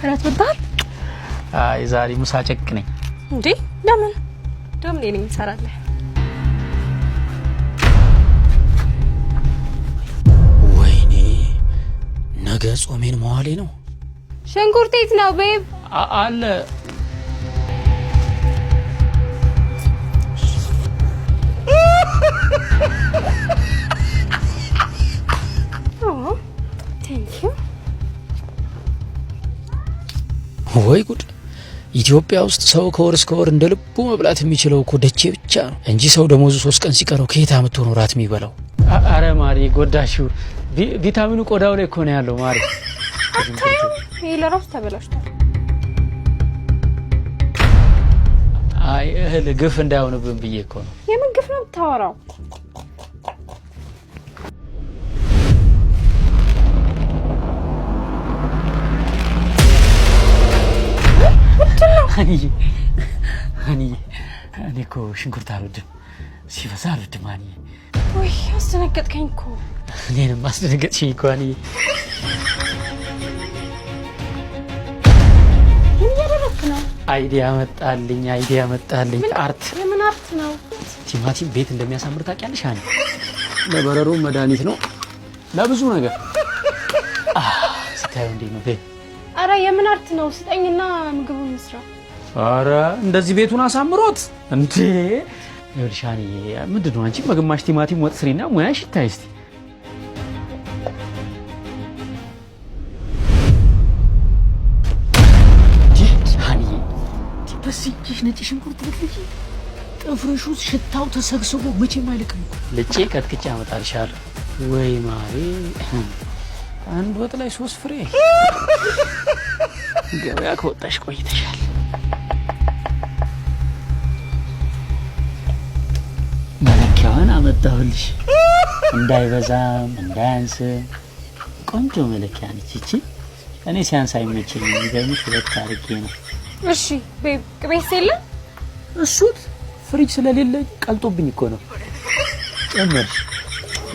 እራት በልተሃል? አይ ዛሬ ምሳ ጨቅ ነኝ። እንዴ ለምን? ደም ነኝ እንሰራለን። ወይኔ ነገ ጾሜን መዋሌ ነው። ሽንኩርት የት ነው ቤብ? አለ ወይ ጉድ! ኢትዮጵያ ውስጥ ሰው ከወር እስከ ወር እንደ ልቡ መብላት የሚችለው እኮ ደቼ ብቻ ነው እንጂ ሰው ደሞዙ 3 ቀን ሲቀረው ከየት አመት ሆኖ ራት የሚበላው? አረ ማሪ ጎዳሽው። ቪታሚኑ ቆዳው ላይ እኮ ነው ያለው ማሪ። አታዩ ይሄ ለራስ ተበላሽቷል። አይ እህል ግፍ እንዳይሆንብን ብዬ እኮ ነው። የምን ግፍ ነው የምታወራው? እኔ እኮ ሽንኩርት አልወድም፣ ሲበዛ አልወድም። ወይ አስደነገጥከኝ እኮ። እኔንም አስደነገጥሽኝ እኮ። ምን እያደረክ ነው? አይዲያ መጣልኝ። አርት። የምን አርት ነው? ቲማቲም ቤት እንደሚያሳምር ታውቂያለሽ? ለበረሮ መድኃኒት ነው፣ ለብዙ ነገር። ስታየው እንዴት ነው? አረ የምን አርት ነው? ስጠኝና ምግቡን እንስራ። አረ እንደዚህ ቤቱን አሳምሮት እንዴ! ይልሻኒ ምንድነው? አንቺ በግማሽ ቲማቲም ወጥ ስሪና ሙያሽ ይታይ እስቲ። ጃኒ በስንት ነጭ ሽንኩርት ልትልጂ ጥፍርሽ ውስጥ ሽታው ተሰግስጎ መቼም አይልቅም። ልጬ ከትክቼ አመጣልሻለሁ። ወይ ማሪ አንድ ወጥ ላይ 3 ፍሬ። ገበያ ከወጣሽ ቆይተሻል። መለኪያውን አመጣሁልሽ፣ እንዳይበዛም እንዳያንስም ቆንጆ መለኪያ ነች እቺ። እኔ ሲያንስ አይመቸኝም፣ የሚገርምሽ 2 አድርጌ ነው። እሺ ቤብ ቅቤስ የለም? እሱት ፍሪጅ ስለሌለ ቀልጦብኝ እኮ ነው። ጨመርሽ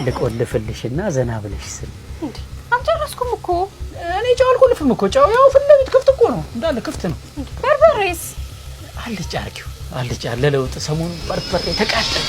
ልቆልፍልሽና ዘና ብለሽ ስል እንዴ አልጨረስኩም እኮ እኔ። ጨው አልቆልፍም እኮ፣ ጨው ያው ፊት ለፊት ክፍት እኮ ነው፣ እንዳለ ክፍት ነው። በርበሬስ? አልጫ አርጊው፣ አልጫ ለለውጥ ሰሞኑን በርበሬ ተቃጠለ።